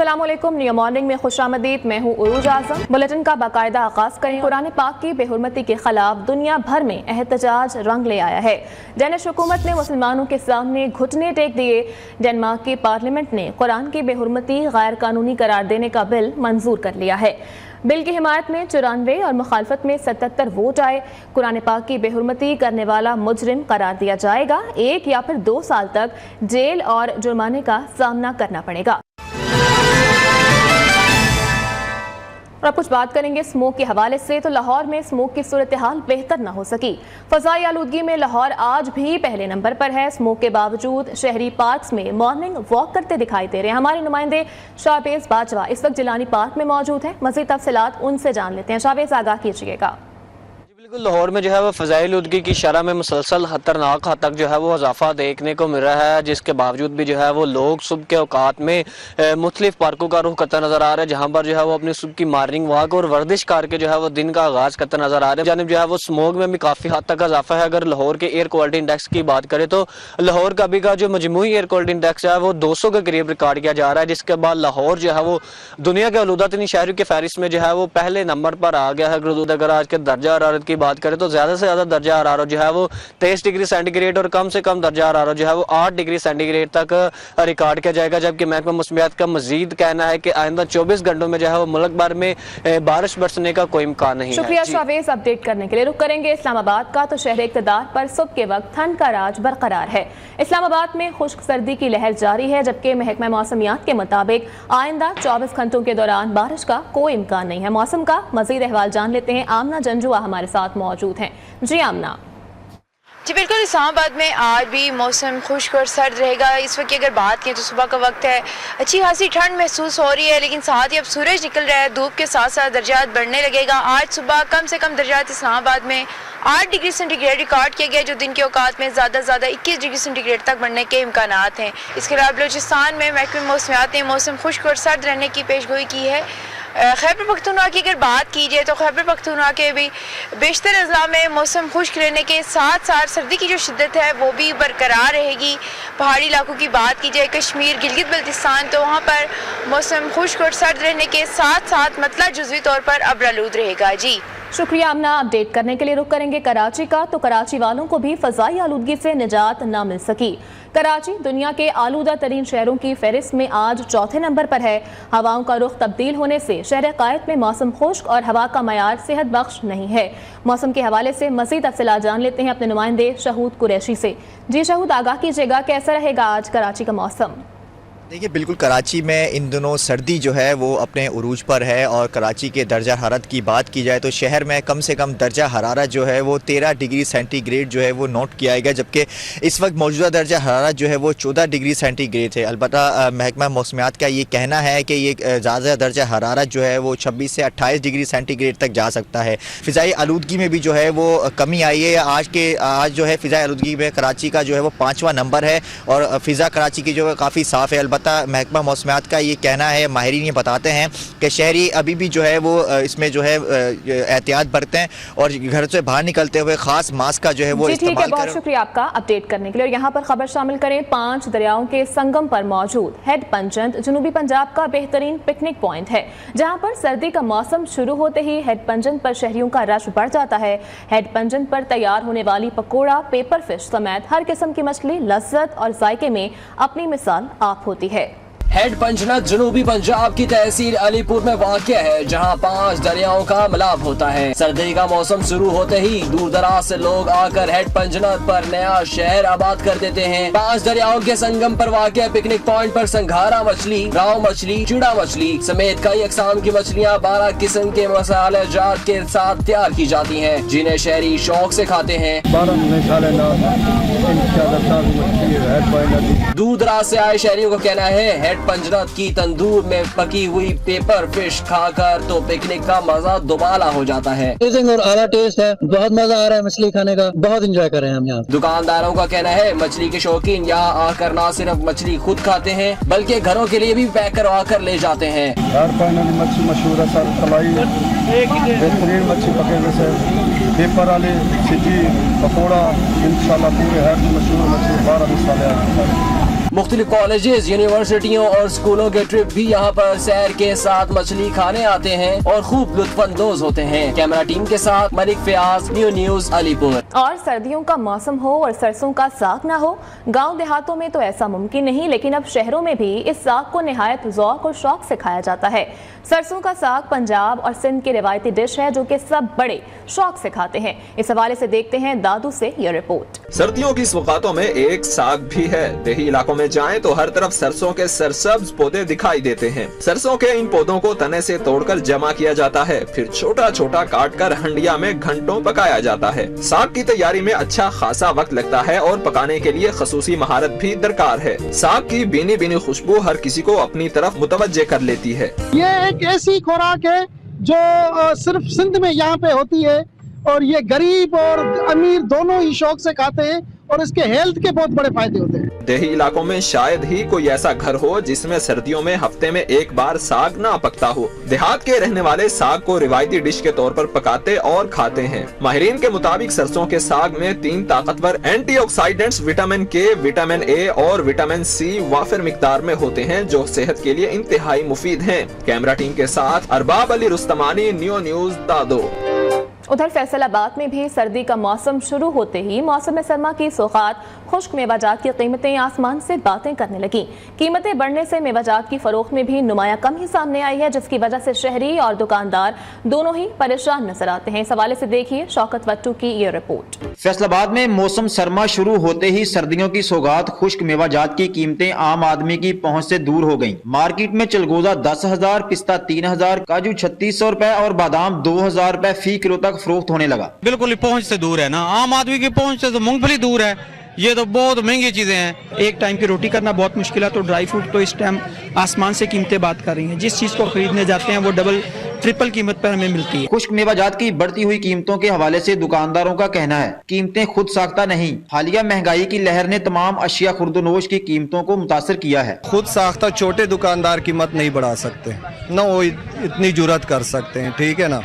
अस्सलाम वालेकुम, new morning में खुशामदीद। मैं हूँ उरूज आजम। बुलेटिन का बाकायदा आगाज करें। कुरान पाक की बेहुरमती के खिलाफ दुनिया भर में एहतजाज रंग ले आया है। डेनिश हुकूमत ने मुसलमानों के सामने घुटने टेक दिए। डेनमार्क की पार्लियामेंट ने कुरान की बेहुरमती गैर कानूनी करार देने का बिल मंजूर कर लिया है। बिल की हिमायत में 94 और मुखालफत में 77 वोट आए। कुरान पाक की बेहुरमती करने वाला मुजरिम करार दिया जाएगा। 1 या फिर 2 साल तक जेल और जुर्माने का सामना करना पड़ेगा। और अब कुछ बात करेंगे स्मोक के हवाले से। तो लाहौर में स्मोक की सूरत हाल बेहतर न हो सकी। फजाई आलूदगी में लाहौर आज भी पहले नंबर पर है। स्मोक के बावजूद शहरी पार्क्स में मॉर्निंग वॉक करते दिखाई दे रहे हैं। हमारे नुमाइंदे शाहबेज बाजवा इस वक्त जिलानी पार्क में मौजूद हैं। मज़ीद तफसीलात उनसे जान लेते हैं। शाहबेज, आगाह कीजिएगा। बिल्कुल, लाहौर में जो है वो फ़ज़ाई आलूदगी की शरह में मुसलसल खतरनाक हद तक जो है वो इजाफा देखने को मिल रहा है, जिसके बावजूद भी जो है वो लोग सुबह के औकात में मुख्तलिफ पार्कों का रुख करता नजर आ रहा है, जहाँ पर जो है वो अपनी सुबह की मॉर्निंग वॉक और वर्जिश करके जो है वो दिन का आगाज करता नजर आ रहा है। जानिब जो है वो स्मोक में भी काफ़ी हद तक इजाफा है। अगर लाहौर के एयर क्वालिटी इंडेक्स की बात करें तो लाहौर का अभी का जो मजमूई एयर क्वालिटी इंडेक्स है वो 200 के करीब रिकॉर्ड किया जा रहा है, जिसके बाद लाहौर जो है वो दुनिया के आलूदा तरीन शहरों की फहरिस्त में जो है वो पहले नंबर पर आ गया है। अगर आज के दर्जा हरारत की बात करें तो ज्यादा से ज्यादा दर्जा हरारत जो है वो 23 डिग्री सेंटीग्रेड और कम से कम दर्जा हरारत जो है वो 8 डिग्री सेंटीग्रेड तक रिकॉर्ड किया जाएगा। जबकि महकमा मौसमियात का मजीद कहना है कि आइंदा 24 घंटों में जो है वो मुल्क भर में बारिश बरसने का कोई इम्कान नहीं है। शुक्रिया शाहबेज, अपडेट करने के लिए। रुक करेंगे इस्लामाबाद का। तो शहर इक़्तिदार पर सुबह के वक्त ठंड का राज बरकरार है। इस्लामाबाद में खुश्क सर्दी की लहर जारी है, जबकि महकमा मौसमियात के मुताबिक आइंदा 24 घंटों के दौरान बारिश का कोई इम्कान नहीं है। मौसम का मजीद अहवाल जान लेते हैं। आमना जंजुआ हमारे साथ मौजूद हैं। जी आमना। जी बिल्कुल, इस्लामाबाद में आज भी मौसम खुश्क और सर्द रहेगा। इस वक्त की अगर बात करें तो सुबह का वक्त है, अच्छी खासी ठंड महसूस हो रही है, लेकिन साथ ही अब सूरज निकल रहा है। धूप के साथ साथ दर्जात बढ़ने लगेगा। आज सुबह कम से कम दर्जात इस्लामाबाद में 8 डिग्री सेंटीग्रेड रिकॉर्ड किया गया, जो दिन के औकात में ज़्यादा से ज़्यादा 21 डिग्री सेंटीग्रेड तक बढ़ने के इम्कानात हैं। इसके अलावा बलूचिस्तान में महकमा मौसमियात ने मौसम खुश्क और सर्द रहने की पेशगोई की है। खैबर पख्तूनख्वा की अगर बात की जाए तो खैबर पख्तूनख्वा के भी बेशतर अजला में मौसम खुश्क रहने के साथ साथ सर्दी की जो शिद्दत है वो भी बरकरार रहेगी। पहाड़ी इलाकों की बात की जाए, कश्मीर, गिलगित बल्तिस्तान, तो वहाँ पर मौसम खुश्क और सर्द रहने के साथ साथ मतलब जुज़वी तौर पर अब्रालूद रहेगा। जी शुक्रिया आमना, अपडेट करने के लिए। रुक करेंगे कराची का। तो कराची वालों को भी फजाई आलूदगी से निजात न मिल सकी। कराची दुनिया के आलूदा तरीन शहरों की फहरिस्त में आज चौथे नंबर पर है। हवाओं का रुख तब्दील होने से शहर कायद में मौसम खुश्क और हवा का मयार सेहत बख्श नहीं है। मौसम के हवाले से मज़ीद तफसीलात जान लेते हैं अपने नुमाइंदे शहूद कुरैशी से। जी शहूद, आगाह कीजिएगा, कैसा रहेगा आज कराची का मौसम? देखिए, बिल्कुल कराची में इन दिनों सर्दी जो है वो अपने उरूज पर है। और कराची के दर्जा हरारत की बात की जाए तो शहर में कम से कम दर्जा हरारत जो है वो 13 डिग्री सेंटीग्रेड जो है वो नोट किया गया, जबकि इस वक्त मौजूदा दर्जा हरारत जो है वो 14 डिग्री सेंटीग्रेड है। अलबत्ता महकमा मौसमियात का ये कहना है कि ये ज़्यादा दर्जा हरारत जो है वो 26 से 28 डिग्री सेंटीग्रेड तक जा सकता है। फ़िज़ाई आलूदगी में भी जो है वो कमी आई है। आज जो है फ़िज़ाई आलूदगी में कराची का जो है वो 5वां नंबर है और फ़िज़ा कराची की जो है काफ़ी साफ़ है। महकमा मौसमियात का ये कहना है, माहिरीन ये बताते हैं कि शहरी अभी भी जो है वो इसमें जो है एहतियात बरतें और घर से बाहर निकलते हुए खास मास्क का जो है वो इस्तेमाल करें। बहुत शुक्रिया आपका अपडेट करने के लिए। और यहाँ पर खबर शामिल करें, 5 दरियाओं के संगम पर मौजूद हेड पंजंत जनूबी पंजाब का बेहतरीन पिकनिक पॉइंट है, जहाँ पर सर्दी का मौसम शुरू होते ही हेड पंजंत पर शहरियों का रश बढ़ जाता है। हेड पंजंत पर तैयार होने वाली पकौड़ा, पेपर फिश समेत हर किस्म की मछली लज्जत और जायके में अपनी मिसाल आप होती है। हेड पंजनत जनूबी पंजाब की तहसील अलीपुर में वाक़िया है, जहां 5 दरियाओं का मिलाप होता है। सर्दी का मौसम शुरू होते ही दूर दराज से लोग आकर हेड पंजनत पर नया शहर आबाद कर देते हैं। 5 दरियाओं के संगम पर वाक़िया पिकनिक पॉइंट पर संघारा मछली, राव मछली, चिड़ा मछली समेत कई अक़साम की मछलियाँ 12 किस्म के मसाले जात के साथ तैयार की जाती हैं, जिन्हें शहरी शौक से खाते हैं। दूर दराज से आए शहरियों का कहना है, हेड पंजनत की तंदूर में पकी हुई पेपर फिश खाकर तो पिकनिक का मजा दोबारा हो जाता है। और आला टेस्ट है, बहुत मजा आ रहा है मछली खाने का, बहुत एंजॉय कर रहे हैं हम यहाँ। दुकानदारों का कहना है, मछली के शौकीन यहाँ आकर न सिर्फ मछली खुद खाते हैं बल्कि घरों के लिए भी पैक करवा कर ले जाते हैं। मछली मशहूर है, बेहतरीन मछली पके से पेपर वाले सिटी पकौड़ा इंशाल्लाह पूरे है मशहूर मछली 12 मसाले मुख्तलिफ कॉलेजेस, यूनिवर्सिटियों और स्कूलों के ट्रिप भी यहाँ पर सैर के साथ मछली खाने आते हैं और खूब लुत्फानंदोज होते हैं। कैमरा टीम के साथ मलिक फयाज, न्यूज़ अलीपुर। और सर्दियों का मौसम हो और सरसों का साग ना हो, गांव देहातों में तो ऐसा मुमकिन नहीं, लेकिन अब शहरों में भी इस साग को निहायत ज़ौक़ और शौक से खाया जाता है। सरसों का साग पंजाब और सिंध की रिवायती डिश है जो कि सब बड़े शौक से खाते हैं। इस हवाले से देखते हैं दादू से ये रिपोर्ट। सर्दियों की सौगातों में एक साग भी है। देही इलाकों में जाएं तो हर तरफ सरसों के सरसब्ज पौधे दिखाई देते हैं। सरसों के इन पौधों को तने से तोड़कर जमा किया जाता है, फिर छोटा छोटा काटकर हंडिया में घंटों पकाया जाता है। साग की तैयारी में अच्छा खासा वक्त लगता है और पकाने के लिए खसूसी महारत भी दरकार है। साग की बीनी बीनी खुशबू हर किसी को अपनी तरफ मुतवज्जे कर लेती है। ये एक ऐसी खुराक है जो सिर्फ सिंध में यहाँ पे होती है और ये गरीब और अमीर दोनों ही शौक से खाते हैं और इसके हेल्थ के बहुत बड़े फायदे होते हैं। देही इलाकों में शायद ही कोई ऐसा घर हो जिसमें सर्दियों में हफ्ते में एक बार साग ना पकता हो। देहात के रहने वाले साग को रिवायती डिश के तौर पर पकाते और खाते हैं। माहिरीन के मुताबिक सरसों के साग में 3 ताकतवर एंटीऑक्सीडेंट्स विटामिन के, विटामिन ए और विटामिन सी वाफिर मिकदार में होते हैं जो सेहत के लिए इंतहाई मुफीद हैं। कैमरा टीम के साथ अरबाब अली रुस्तमानी, न्यूज़ दादो। उधर फैसलाबाद में भी सर्दी का मौसम शुरू होते ही मौसम सरमा की सौगात खुश्क मेवाजात की कीमतें आसमान से बातें करने लगी। कीमतें बढ़ने से मेवाजात की फरोख्त में भी नुमाया कमी सामने आई है, जिसकी वजह से शहरी और दुकानदार दोनों ही परेशान नजर आते हैं। इस हवाले से देखिए शौकत वट्टू की ये रिपोर्ट। फैसलाबाद में मौसम सरमा शुरू होते ही सर्दियों की सौगात खुश्क मेवाजात की कीमतें आम आदमी की पहुँच से दूर हो गयी। मार्केट में चलगोजा 10,000, पिस्ता 3,000, काजू 3600 रुपए और बादाम 2,000 रुपए फी किलो तक फरोख्त होने लगा। बिल्कुल पहुंच से दूर है ना, आम आदमी की पहुंच से तो मूंगफली दूर है। ये तो बहुत महंगी चीजें हैं। एक टाइम की रोटी करना बहुत मुश्किल है, तो ड्राई फ्रूट तो इस टाइम आसमान से कीमतें बात कर रही हैं। जिस चीज को खरीदने जाते हैं वो डबल ट्रिपल कीमत पर हमें मिलती है। खुश्क मेवाजात की बढ़ती हुई कीमतों के हवाले से दुकानदारों का कहना है कीमतें खुद साख्ता नहीं, हालिया महंगाई की लहर ने तमाम अशिया खुर्दनोश की कीमतों को मुतासर किया है। खुद साख्ता छोटे दुकानदार कीमत नहीं बढ़ा सकते ना, वो इतनी जुर्रत कर सकते हैं, ठीक है ना।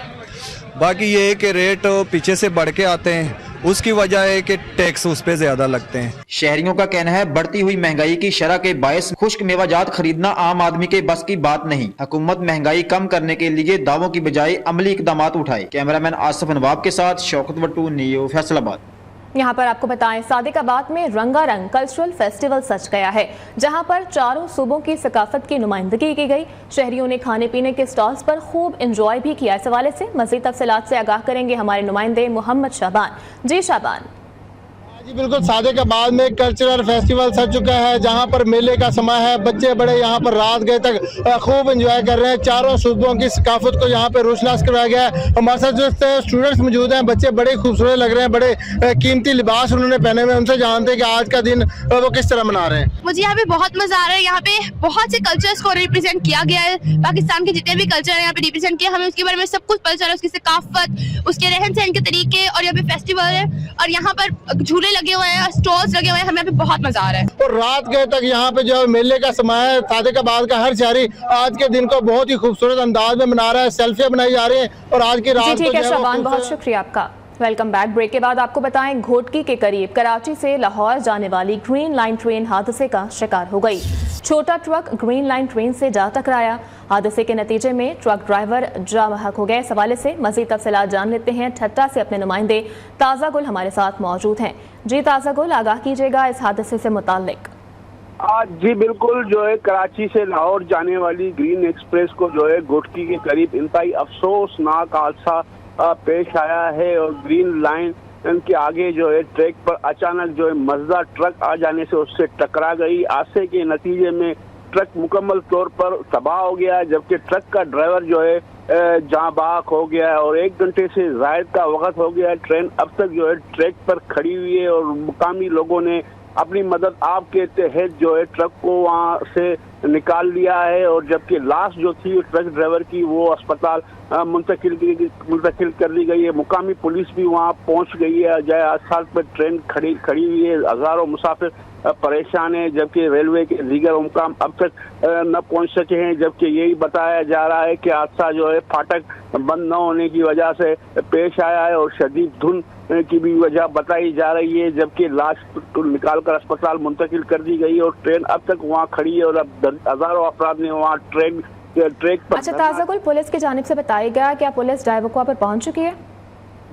बाकी ये है कि रेट पीछे से बढ़ के आते हैं, उसकी वजह है कि टैक्स उस पे ज्यादा लगते हैं। शहरियों का कहना है बढ़ती हुई महंगाई की शरह के बायस खुश्क मेवाजात खरीदना आम आदमी के बस की बात नहीं। हुकूमत महंगाई कम करने के लिए दावों की बजाय अमली इकदाम उठाए। कैमरामैन आसिफ नवाब के साथ शौकत वट्टू, न्यूज़ फैसलाबाद। यहाँ पर आपको बताएं सादिकाबाद में रंगारंग कल्चरल फेस्टिवल सज गया है, जहाँ पर चारों सूबों की सकाफत की नुमाइंदगी की गई। शहरियों ने खाने पीने के स्टॉल्स पर खूब एंजॉय भी किया। इस हवाले से मज़ीद तफसीलात से आगाह करेंगे हमारे नुमाइंदे मोहम्मद शाबान। जी शाबान। जी बिल्कुल, सादिकाबाद में कल्चरल फेस्टिवल सज चुका है, जहां पर मेले का समय है। बच्चे बड़े यहां पर रात गए तक खूब एंजॉय कर रहे हैं। चारों सूबों की सकाफत को यहां पर रोशनास करवाया गया है। हमारे साथ जो स्टूडेंट्स मौजूद हैं, बच्चे बड़े खूबसूरत लग रहे हैं, बड़े कीमती लिबास उन्होंने पहने हुए। उनसे जानते हैं कि आज का दिन वो किस तरह मना रहे हैं। मुझे यहाँ पे बहुत मजा आ रहा है। यहाँ पे बहुत से कल्चर्स को रिप्रेजेंट किया गया है। पाकिस्तान के जितने भी कल्चर है यहाँ पे रिप्रेजेंट किया, हमें उसके बारे में सब कुछ पता चला, उसकी सकाफत, उसके रहन सहन के तरीके। और यहाँ पे फेस्टिवल है और यहाँ पर झूले लगे हुए हैं, स्टॉल्स लगे हुए हैं, हमें यहाँ पे बहुत मजा आ रहा है। और रात गए तक यहाँ पे जो मेले का समय है, सादिकाबाद का हर शहरी आज के दिन को बहुत ही खूबसूरत अंदाज में मना रहा है। सेल्फियां बनाई जा रही है और आज की रात ठीक है शाबान, बहुत शुक्रिया आपका। Welcome back. ब्रेक के बाद आपको बताएं घोटकी के करीब कराची से लाहौर जाने वाली ग्रीन लाइन ट्रेन हादसे का शिकार हो गई। छोटा ट्रक ग्रीन लाइन ट्रेन से जा टकराया। हादसे के नतीजे में ट्रक ड्राइवर जाँ बहक हो गए। इस हवाले से मजीद तफसीलात जान लेते हैं। ठट्टा से अपने नुमाइंदे ताज़ा गुल हमारे साथ मौजूद हैं। जी ताज़ा गुल, आगाह कीजिएगा इस हादसे से मुताल्लिक। जी बिल्कुल, जो है कराची से लाहौर जाने वाली ग्रीन एक्सप्रेस को जो है घोटकी के करीब इंतहाई अफसोसनाक हादसा पेश आया है और ग्रीन लाइन के आगे जो है ट्रैक पर अचानक जो है मजदा ट्रक आ जाने से उससे टकरा गई। हादसे के नतीजे में ट्रक मुकम्मल तौर पर तबाह हो गया, जबकि ट्रक का ड्राइवर जो है जाँ बहक हो गया है और 1 घंटे से ज़ायद का वक्त हो गया। ट्रेन अब तक जो है ट्रैक पर खड़ी हुई है और मुकामी लोगों ने अपनी मदद आप के तहत जो है ट्रक को वहाँ से निकाल लिया है और जबकि लाश जो थी ट्रक ड्राइवर की वो अस्पताल मुंतकिल कर दी गई है। मुकामी पुलिस भी वहाँ पहुँच गई है। जय आसाद पर ट्रेन खड़ी हुई है। हज़ारों मुसाफिर परेशान है, जबकि रेलवे के दीगर हुकाम अब तक न पहुंच सके हैं। जबकि यही बताया जा रहा है कि हादसा जो है फाटक बंद न होने की वजह से पेश आया है और शदीद धुंध की भी वजह बताई जा रही है। जबकि लाश निकालकर अस्पताल मुंतकिल कर दी गई और ट्रेन अब तक वहाँ खड़ी है और अब हजारों अफराद ने वहाँ ट्रेक पर। अच्छा ताज़ागुल, पुलिस की जानिब से बताया गया क्या पुलिस ड्राइवर पर पहुंच चुकी है?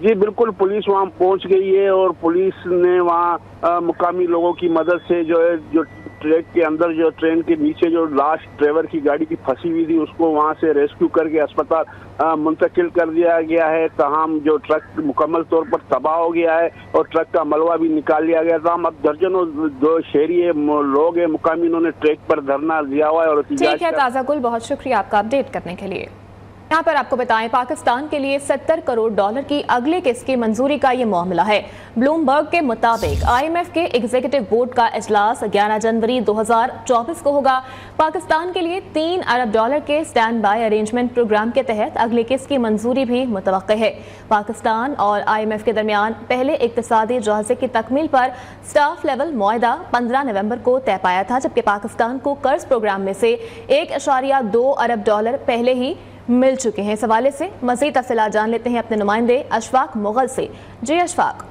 जी बिल्कुल, पुलिस वहाँ पहुंच गई है और पुलिस ने वहाँ मुकामी लोगों की मदद से जो है जो ट्रैक के अंदर जो ट्रेन के नीचे जो लाश ड्राइवर की गाड़ी की फंसी हुई थी उसको वहाँ से रेस्क्यू करके अस्पताल मुंतकिल कर दिया गया है। तमाम जो ट्रक मुकम्मल तौर पर तबाह हो गया है और ट्रक का मलबा भी निकाल लिया गया था। अब दर्जनों जो शहरी लोग हैं मुकामी, उन्होंने ट्रैक पर धरना दिया हुआ है। और ठीक है ताज़ागुल, बहुत शुक्रिया आपका अपडेट करने के लिए। यहाँ पर आपको बताएं, पाकिस्तान के लिए 70 करोड़ डॉलर की अगले किस्त की मंजूरी का ये मामला है। ब्लूमबर्ग के मुताबिक IMF के एग्जीक्यूटिव बोर्ड का इजलास 11 जनवरी 2024 को होगा। पाकिस्तान के लिए 3 अरब डॉलर के स्टैंड बाय अरेंजमेंट प्रोग्राम के तहत अगली किस्त की मंजूरी भी मुतवक्के है। पाकिस्तान और IMF के दरमियान पहले इक्तिसादी जायजे की तकमील पर स्टाफ लेवल मुआहदा 15 नवंबर को तय पाया था, जबकि पाकिस्तान को कर्ज प्रोग्राम में से 1.2 अरब डॉलर पहले ही मिल चुके हैं। इस हवाले से मजीद तफसीलात जान लेते हैं अपने नुमाइंदे अशफाक मुगल से। जी अशफाक।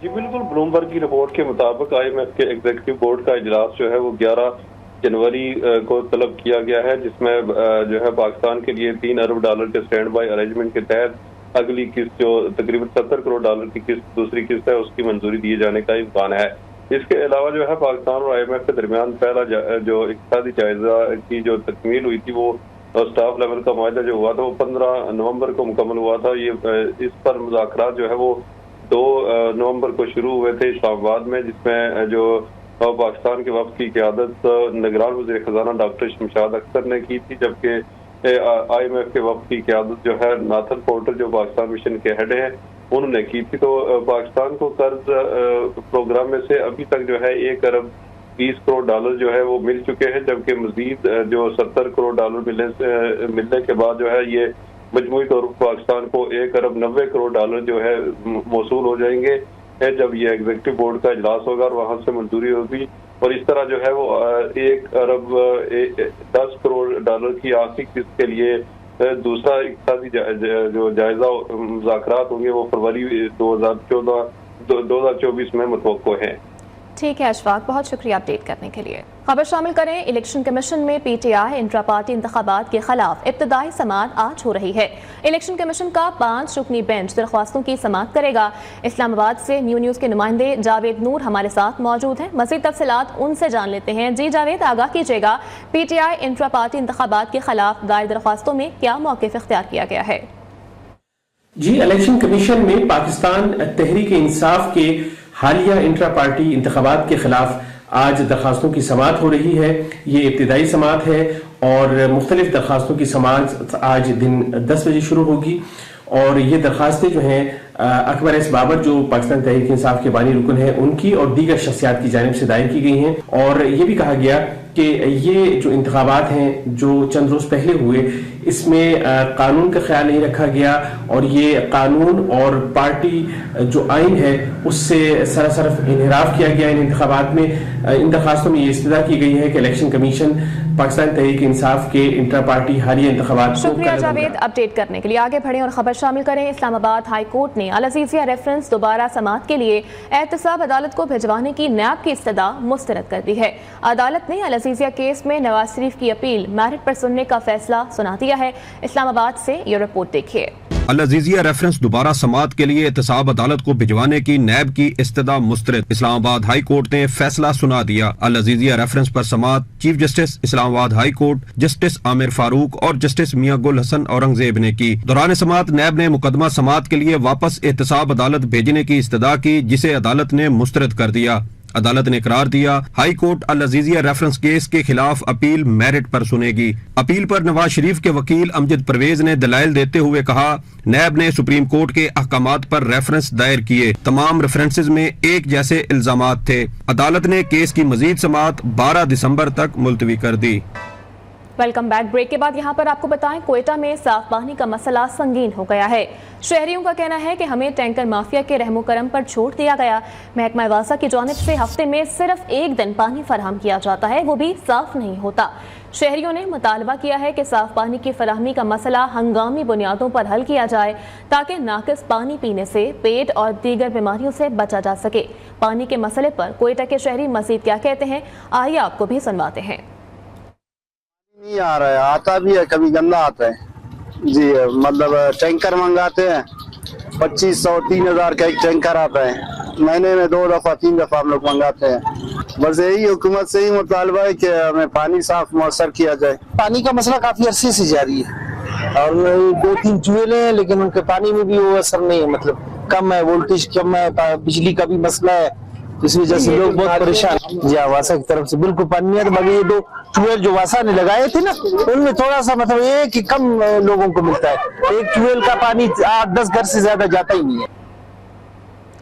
जी बिल्कुल, ब्लूमबर्ग की रिपोर्ट के मुताबिक IMF के एग्जीक्यूटिव बोर्ड का इजलास जो है वो 11 जनवरी को तलब किया गया है, जिसमें जो है पाकिस्तान के लिए 3 अरब डॉलर के स्टैंड बाय अरेंजमेंट के तहत अगली किस्त जो तकरीबन 70 करोड़ डॉलर की किस्त दूसरी किस्त है उसकी मंजूरी दिए जाने का इम्कान है। इसके अलावा जो है पाकिस्तान और IMF के दरमियान पहला जो इक्तिसादी जायजा की जो तकमील हुई थी वो स्टाफ लेवल का मुआहदा जो हुआ था वो 15 नवंबर को मुकम्मल हुआ था। ये इस पर मुज़ाकरात जो है वो 2 नवंबर को शुरू हुए थे इस्लामाबाद में, जिसमें जो पाकिस्तान के वफ्द की क़यादत निगरान वज़ीर ख़ज़ाना डॉक्टर शमशाद अख्तर ने की थी, जबकि IMF के वफ्द की क़यादत जो है नाथन पोर्टर जो पाकिस्तान मिशन के हेड हैं उन्होंने की थी। तो पाकिस्तान को कर्ज प्रोग्राम में से अभी तक जो है 1 अरब 20 करोड़ डॉलर जो है वो मिल चुके हैं, जबकि मजीद जो 70 करोड़ डॉलर मिलने के बाद जो है ये मजमूई तौर पर पाकिस्तान को 1 अरब 90 करोड़ डॉलर जो है मौसूल हो जाएंगे जब ये एग्जीक्यूटिव बोर्ड का इजलास होगा और वहाँ से मंजूरी होगी। और इस तरह जो है वो 1 अरब 10 करोड़ डॉलर की आखिरी किस्त के लिए दूसरा इक्तिसादी जो जायजा मुज़ाकरात होंगे वो फरवरी 2024 में मुतवक्को हैं। ठीक है अशफाक, बहुत शुक्रिया अपडेट करने के लिए। खबर शामिल करें, इलेक्शन कमीशन में PTI इंट्रा पार्टी इंतखाबात के खिलाफ इब्तदाई समाअत आज हो रही है। इलेक्शन कमीशन का 5 रुकनी बेंच दरख्वास्तों की समाअत करेगा। इस्लामाबाद से न्यूज़ के नुमाइंदे जावेद नूर हमारे साथ मौजूद हैं, मज़ीद तफसीलात उनसे जान लेते हैं। जी जावेद, आगाह कीजिएगा, PTI इंट्रा पार्टी इंतखाबात के खिलाफ दायर दरख्वास्तों में क्या मौक़िफ़ इख्तियार किया गया है? जी, इलेक्शन कमीशन में पाकिस्तान तहरीक इंसाफ के हालिया इंट्रा पार्टी इंतखाबात के खिलाफ आज दरखास्तों की समाअत हो रही है। ये इब्तिदाई समाअत है और मुख्तलिफ दरखास्तों की समाअत आज दिन 10 बजे शुरू होगी। और ये दरखास्तें जो हैं अकबर एस बाबर जो पाकिस्तान तहरीक इंसाफ के बानी रुकन हैं उनकी और दीगर शख्सियात की जानिब से दायर की गई हैं। और ये भी कहा गया कि ये जो इंतखाबात हैं जो चंद रोज पहले हुए इसमें कानून का ख्याल नहीं रखा गया और ये कानून और पार्टी जो आइन है उससे सरासर इन्हिराफ किया गया इन इंतखाबात में। इन दरखास्तों में ये इस्तदा की गई है कि इलेक्शन कमीशन पाकिस्तान तहरीक इंसाफ के इंट्रा पार्टी हालिया इंतखाबात को। शुक्रिया जावेद अपडेट करने के लिए। आगे बढ़ें और खबर शामिल करें। इस्लामाबाद हाई कोर्ट ने अल अज़ीज़िया रेफरेंस दोबारा समाअत के लिए एहतसाब अदालत को भिजवाने की नैब की इस्तदा मुस्तरद कर दी है। अदालत ने अल अज़ीज़िया केस में नवाज शरीफ की अपील मेरिट पर सुनने का फैसला सुना दिया है। इस्लामाबाद से ये रिपोर्ट देखिए। अल अज़ीज़िया रेफरेंस दोबारा समाअत के लिए एहतसाब अदालत को भिजवाने की नैब की इस्तदा मुस्तरद। इस्लामाबाद हाई कोर्ट ने फैसला सुना दिया। अल अज़ीज़िया रेफरेंस पर समाअत chief justice Islamabad high court justice Amir Farooq और जस्टिस मियां गुल हसन औरंगजेब ने की। दौरान समाअत नैब ने मुकदमा समाअत के लिए वापस एहतसाब अदालत भेजने की इस्तदा की, जिसे अदालत ने मुस्तरद कर दिया। अदालत ने करार दिया हाई कोर्ट अल अज़ीज़िया रेफरेंस केस के खिलाफ अपील मेरिट पर सुनेगी। अपील पर नवाज शरीफ के वकील अमजद परवेज ने दलाइल देते हुए कहा, नैब ने सुप्रीम कोर्ट के अहकामात पर रेफरेंस दायर किए। तमाम रेफरेंसेस में एक जैसे इल्जामात थे। अदालत ने केस की मजीद समाअत 12 दिसंबर तक मुलतवी कर दी। Welcome back. ब्रेक के बाद यहाँ पर आपको बताएं, कोयटा में साफ पानी का मसला संगीन हो गया है। शहरियों का कहना है कि हमें टैंकर माफिया के रहमो करम पर छोड़ दिया गया। महकमा वासा की जानिब से हफ्ते में सिर्फ एक दिन पानी फराहम किया जाता है, वो भी साफ नहीं होता। शहरियों ने मुतालबा किया है कि साफ पानी की फराहमी का मसला हंगामी बुनियादों पर हल किया जाए ताकि नाकिस पानी पीने से पेट और दीगर बीमारियों से बचा जा सके। पानी के मसले पर कोयटा के शहरी मजीद क्या कहते हैं, आइए आपको भी सुनवाते हैं। नहीं आ रहा है, आता भी है, कभी गंदा आता है जी। मतलब टैंकर मंगाते हैं, 2500-3000 का एक टैंकर आता है। महीने में 2 दफा 3 दफा हम लोग मंगाते हैं। बस यही हुकूमत से ही मुतालबा है कि हमें पानी साफ मौसर किया जाए। पानी का मसला काफी अरसे से जारी है और 2-3 ट्यूबवेल हैं, लेकिन उनके पानी में भी वो असर नहीं है। मतलब कम है, वोल्टेज कम है, बिजली का भी मसला है, इस वजह से लोग बहुत परेशान। जी वासा की तरफ से बिल्कुल पानी नहीं है। बाकी ये 2 ट्यूबवेल जो वासा ने लगाए थे ना, उनमें थोड़ा सा मतलब ये है कि कम लोगों को मिलता है। एक ट्यूबवेल का पानी 8-10 घर से ज्यादा जाता ही नहीं है।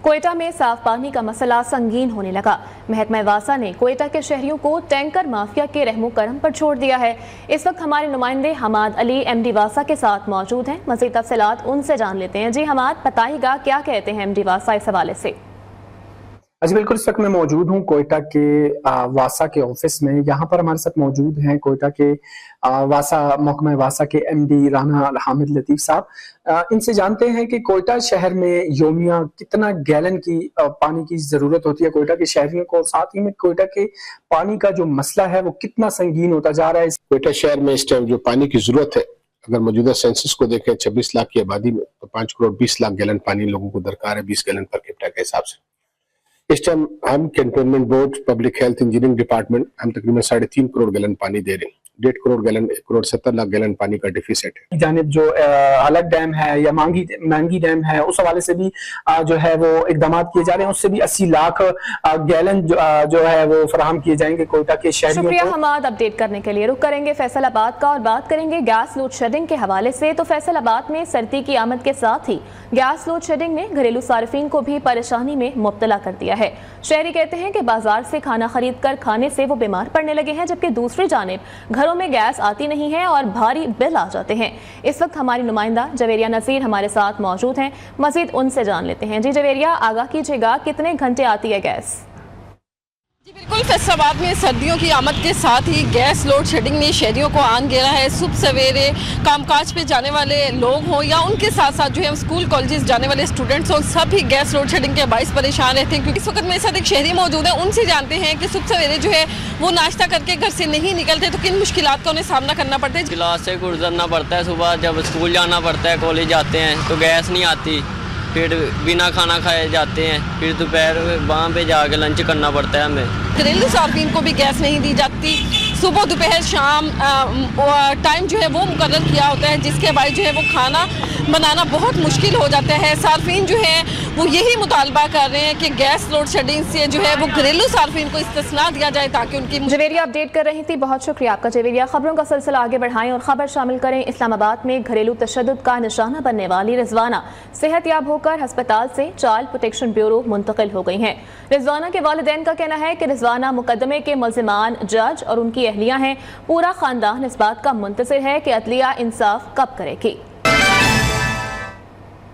कोयटा में साफ पानी का मसला संगीन होने लगा। महकमा वासा ने कोयटा के शहरियों को टैंकर माफिया के रहमो करम पर छोड़ दिया है। इस वक्त हमारे नुमाइंदे हमाद अली MD वासा के साथ मौजूद हैं। मज़ीद तफसीलात उनसे जान लेते हैं। जी हमाद, बताइएगा क्या कहते हैं MD वासा इस हवाले से। जी बिल्कुल, इस वक्त मैं मौजूद हूँ कोयटा के वासा के ऑफिस में। यहाँ पर हमारे साथ मौजूद हैं कोयटा के वासा महकमा वासा के MD राना हामिद लतीफ साहब। इनसे जानते हैं कि कोयटा शहर में योमिया कितना गैलन की पानी की जरूरत होती है कोयटा के शहरियों को, साथ ही में कोयटा के पानी का जो मसला है वो कितना संगीन होता जा रहा है। कोयटा शहर में इस टाइम जो पानी की जरूरत है, अगर मौजूदा सेंसस को देखें 26 लाख की आबादी में, तो 5 करोड़ 20 लाख गैलन पानी लोगों को दरकार है 20 गैलन पर कैपिटा के हिसाब से। इस टाइम हम cantonment board, public health, engineering department हम तकरीबन 3.5 करोड़ गैलन पानी दे रहे हैं। 1.5 करोड़ गैलन, 1 करोड़ 70 लाख गैलन पानी का डिफिसिट है। जानिब जो अलग डैम है या मांगी डैम है, उस हवाले से भी जो है वो इकदाम किए जा रहे हैं। उससे भी 80 लाख गैलन जो है वो फराहम किए जाएंगे कोयटा के शहरियों को। शुक्रिया हमाद, अपडेट करने के लिए। रुक करेंगे फैसलाबाद का और बात करेंगे गैस लोड शेडिंग के हवाले से। तो फैसलाबाद में सर्दी की आमद के साथ ही गैस लोड शेडिंग ने घरेलू सार्फिन को भी परेशानी में मुब्तला कर दिया है। शहरी कहते हैं कि बाजार से खाना खरीद कर खाने से वो बीमार पड़ने लगे हैं, जबकि दूसरी जानिब घरों में गैस आती नहीं है और भारी बिल आ जाते हैं। इस वक्त हमारी नुमाइंदा जवेरिया नसीर हमारे साथ मौजूद हैं। मजीद उनसे जान लेते हैं। जी जवेरिया, आगाह कीजिएगा, कितने घंटे आती है गैस? जी बिल्कुल, फैसलाबाद में सर्दियों की आमद के साथ ही गैस लोड शेडिंग ने शहरियों को आन घेरा है। सुबह सवेरे कामकाज पे जाने वाले लोग हों या उनके साथ साथ जो है स्कूल कॉलेजेस जाने वाले स्टूडेंट्स हों, सभी गैस लोड शेडिंग के बाइस परेशान रहते हैं। क्योंकि इस वक्त मेरे साथ एक शहरी मौजूद है, उनसे जानते हैं कि सुबह सवेरे जो है वो नाश्ता करके घर से नहीं निकलते तो किन मुश्किलात का उन्हें सामना करना पड़ता है। क्लास से गुजरना पड़ता है, सुबह जब स्कूल जाना पड़ता है, कॉलेज जाते हैं तो गैस नहीं आती, फिर बिना खाना खाए जाते हैं, फिर दोपहर वहाँ पे जाके लंच करना पड़ता है हमें। घरेलू सार्फिन को भी गैस नहीं दी जाती। सुबह दोपहर शाम टाइम जो है वो मुकर्रर किया होता है, जिसके बाद जो है वो खाना बनाना बहुत मुश्किल हो जाता है। सार्फिन जो है वो यही मुतालबा कर रहे हैं कि गैस लोड शेडिंग से जो है वो घरेलू सार्फिन को इस्तिस्ना दिया जाए ताकि उनकी। जवेरिया अपडेट कर रही थी, बहुत शुक्रिया आपका जवेरिया। खबरों का सिलसिला आगे बढ़ाएं और खबर शामिल करें। इस्लामाबाद में घरेलू तशद्दुद का निशाना बनने वाली रिजवाना सेहतयाब होकर अस्पताल से चाइल्ड प्रोटेक्शन ब्यूरो मुंतकिल हो गई हैं। रिजवाना के वालिदैन का कहना है कि रिजवाना मुकदमे के मुल्जिमान जज और उनकी अहलियां हैं। पूरा खानदान इस बात का मुंतज़िर है कि अदलिया इंसाफ कब करेगी।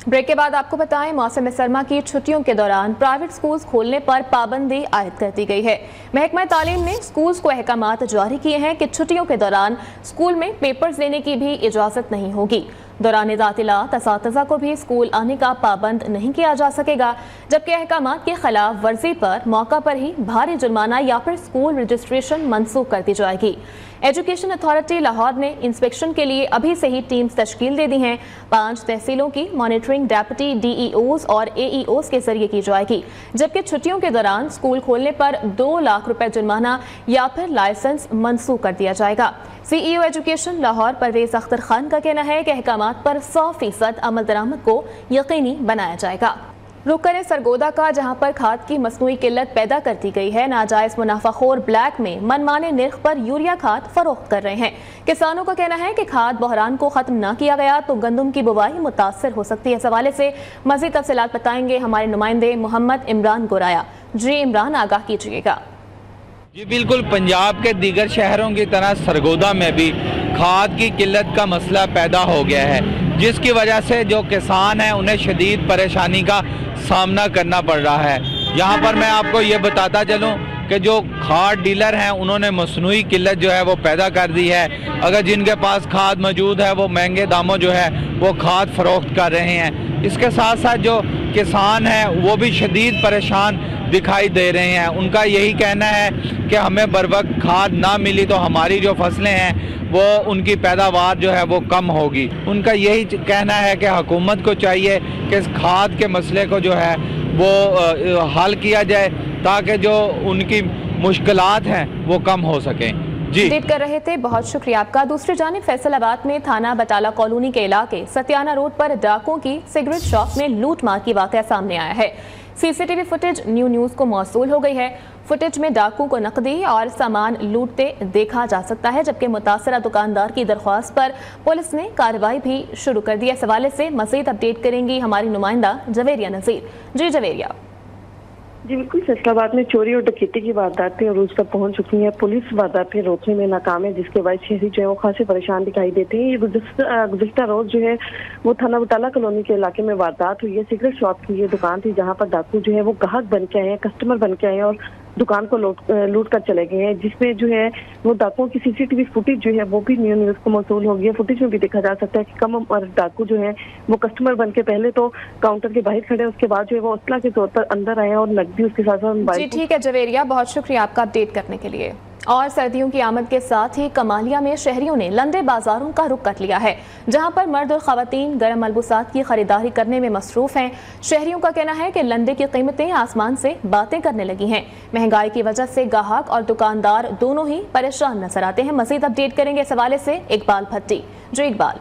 ब्रेक के बाद आपको बताएं, मौसम सरमा की छुट्टियों के दौरान प्राइवेट स्कूल्स खोलने पर पाबंदी आयद कर दी गई है। महकमा तालीम ने स्कूल्स को अहकामात जारी किए हैं कि छुट्टियों के दौरान स्कूल में पेपर्स लेने की भी इजाज़त नहीं होगी। दौरान तातीलात असातिज़ा को भी स्कूल आने का पाबंद नहीं किया जा सकेगा, जबकि अहकामात की खिलाफ वर्जी पर मौका पर ही भारी जुर्माना या फिर स्कूल रजिस्ट्रेशन मनसूख कर दी जाएगी। एजुकेशन अथॉरिटी लाहौर ने इंस्पेक्शन के लिए अभी से ही टीम्स तश्कील दे दी हैं। 5 तहसीलों की मॉनिटरिंग डेप्यूटी DEOs और AEOs के जरिए की जाएगी, जबकि छुट्टियों के दौरान स्कूल खोलने पर 2 लाख रुपए जुर्माना या फिर लाइसेंस मनसूख कर दिया जाएगा। CEO एजुकेशन लाहौर परवेज अख्तर खान का कहना है कि अहकामात पर 100% अमल दरामद को यकीनी बनाया जाएगा। रुक करें सरगोदा का, जहां पर खाद की मसनूई किल्लत पैदा कर दी गई है। नाजायज मुनाफाखोर ब्लैक में मनमाने निर्ख पर यूरिया खाद फरोख्त कर रहे हैं। किसानों का कहना है कि खाद बहरान को खत्म न किया गया तो गंदम की बुवाई मुतासर हो सकती है। इस हवाले से मजीद तफसीलात बताएंगे हमारे नुमाइंदे मोहम्मद इमरान गोराया। जी इमरान, आगाह कीजिएगा। जी बिल्कुल, पंजाब के दीगर शहरों की तरह सरगोदा में भी کھاد کی قلت کا مسئلہ پیدا ہو گیا ہے، جس کی وجہ سے جو کسان ہیں انہیں شدید پریشانی کا سامنا کرنا پڑ رہا ہے۔ یہاں پر میں آپ کو یہ بتاتا چلوں کہ جو کھاد ڈیلر ہیں انہوں نے مصنوعی قلت جو ہے وہ پیدا کر دی ہے۔ اگر جن کے پاس کھاد موجود ہے وہ مہنگے داموں جو ہے وہ کھاد فروخت کر رہے ہیں۔ اس کے ساتھ ساتھ جو کسان ہیں وہ بھی شدید پریشان دکھائی دے رہے ہیں۔ ان کا یہی کہنا ہے کہ ہمیں بروقت کھاد نہ ملی تو ہماری جو فصلیں ہیں وہ ان کی پیداوار جو ہے وہ کم ہوگی۔ ان کا یہی کہنا ہے کہ حکومت کو چاہیے کہ اس کھاد کے مسئلے کو جو ہے وہ حل کیا جائے تاکہ جو ان کی مشکلات ہیں وہ کم ہو سکیں۔ جی اپڈیٹ کر رہے تھے، بہت شکریہ آپ کا۔ دوسری جانب فیصل آباد میں تھانہ بٹالہ کالونی کے علاقے ستیانہ روڈ پر ڈاکوں کی سگریٹ شاپ میں لوٹ مار کی واقعہ سامنے آیا ہے۔ C C T V footage news کو موصول ہو گئی ہے۔ فوٹیج میں ڈاکو کو نقدی اور سامان لوٹتے دیکھا جا سکتا ہے، جبکہ متاثرہ دکاندار کی درخواست پر پولیس نے کارروائی بھی شروع کر دی ہے۔ اس حوالے سے مزید اپڈیٹ کریں گی ہماری نمائندہ جویریہ نذیر۔ جی جویریہ۔ جی بالکل، فیصل آباد میں چوری اور ڈکیتی کی وارداتیں عروج پر پہنچ چکی ہیں۔ پولیس وارداتیں روکنے میں ناکام ہے، جس کے باعث شہری جو ہے وہ خاصے پریشان دکھائی دیتے ہیں۔ یہ گزشتہ روز جو ہے وہ تھانہ بٹالہ کالونی کے علاقے میں واردات ہوئی ہے۔ سگریٹ شاپ کی یہ دکان تھی جہاں پر ڈاکو جو ہے وہ گاہک بن کے آئے ہیں، کسٹمر بن کے آئے ہیں اور دکان کو لوٹ کر چلے گئے ہیں، جس میں جو ہے وہ ڈاکوؤں کی سی سی ٹی وی فوٹیج جو ہے وہ بھی نیوز کو موصول ہو گئی ہے۔ فوٹیج میں بھی دیکھا جا سکتا ہے کہ کم عمر ڈاکو جو ہے وہ کسٹمر بن کے پہلے تو کاؤنٹر کے باہر کھڑے، اس کے بعد جو ہے وہ اسلحہ کے طور پر اندر آئے ہیں اور نقدی اس کے ساتھ ساتھ موبائل۔ جی ٹھیک ہے جویریہ، بہت شکریہ آپ کا اپڈیٹ کرنے کے لیے۔ اور سردیوں کی آمد کے ساتھ ہی کمالیہ میں شہریوں نے لندے بازاروں کا رخ کر لیا ہے، جہاں پر مرد اور خواتین گرم ملبوسات کی خریداری کرنے میں مصروف ہیں۔ شہریوں کا کہنا ہے کہ لندے کی قیمتیں آسمان سے باتیں کرنے لگی ہیں۔ مہنگائی کی وجہ سے گاہک اور دکاندار دونوں ہی پریشان نظر آتے ہیں۔ مزید اپڈیٹ کریں گے اس حوالے سے اقبال بھٹی۔ جو اقبال۔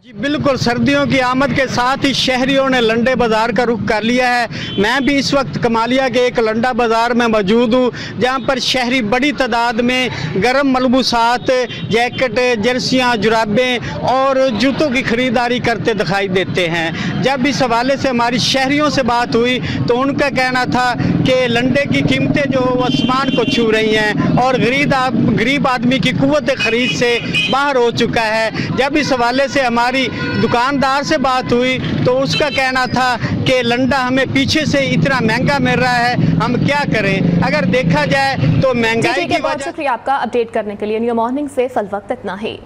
جی بالکل، سردیوں کی آمد کے ساتھ ہی شہریوں نے لنڈے بازار کا رخ کر لیا ہے۔ میں بھی اس وقت کمالیہ کے ایک لنڈا بازار میں موجود ہوں، جہاں پر شہری بڑی تعداد میں گرم ملبوسات، جیکٹ، جرسیاں، جرابیں اور جوتوں کی خریداری کرتے دکھائی دیتے ہیں۔ جب اس حوالے سے ہماری شہریوں سے بات ہوئی تو ان کا کہنا تھا کہ لنڈے کی قیمتیں جو وہ آسمان کو چھو رہی ہیں اور غریب آدمی کی قوت خرید سے باہر ہو چکا ہے۔ جب اس حوالے سے ہماری دکاندار سے بات ہوئی تو اس کا کہنا تھا کہ لنڈا ہمیں پیچھے سے اتنا مہنگا مل رہا ہے، ہم کیا کریں؟ اگر دیکھا جائے تو مہنگائی کی وجہ۔ بہت شکریہ آپ کا اپڈیٹ کرنے کے لیے۔ نیو مارننگ سے فی الوقت اتنا ہی۔